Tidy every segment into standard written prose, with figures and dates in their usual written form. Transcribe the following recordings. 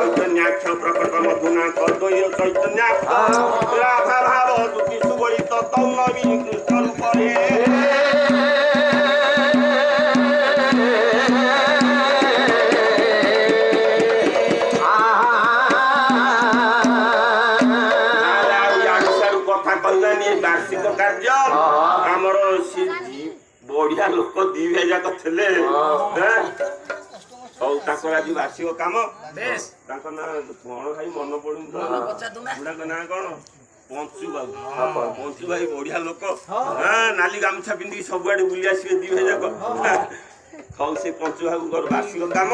चैतन्याक्ष प्रकट मधुना कद्वय चैतन्याक्ष राधा भाव दुखी सुगणित तौ नवीन कृष्ण रूपे बार्षिक कार्य आमर बढ़िया लोक दिवे जाक थे सब आज बार्षिक कम ना कौन भाई मन पड़ू बुढ़ा ना कौन पंचु बाबू पंचु भाई बढ़िया लोक नाली गामछा पिंधि सब आड़े बुली आसवे दिवे जाक कौन से पंचु बाबू बार्षिक कम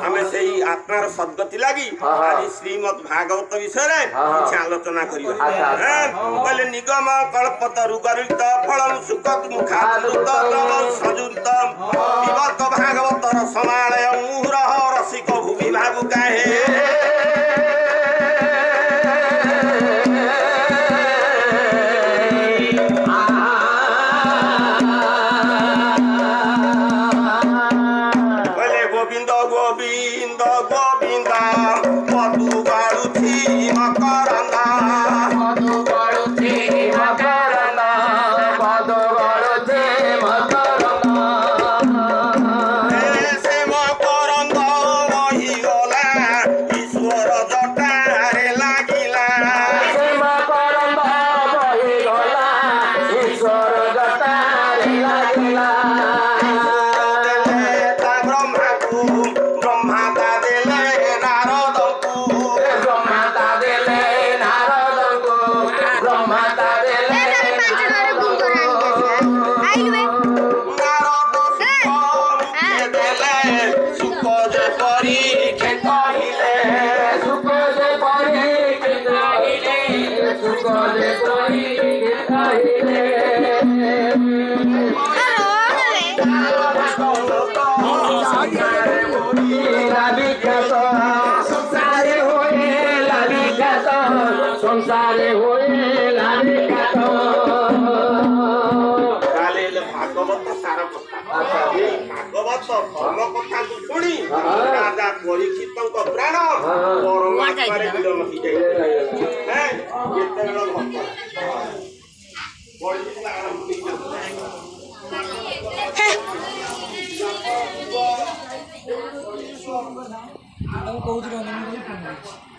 आम से आत्मार सद्गति लगी आज श्रीमद भागवत विषय किसी आलोचना कर निगम कल्पतरु गरित फल सुख मुखात सजुत विगत भागवतर समालय मुहुरह रसिक भूमि भागु काहे संसारे भागवत सार भागवत धर्म कथा शुणी राजा परीक्षित प्राण परमात्मारे विलीन हो जाए कौन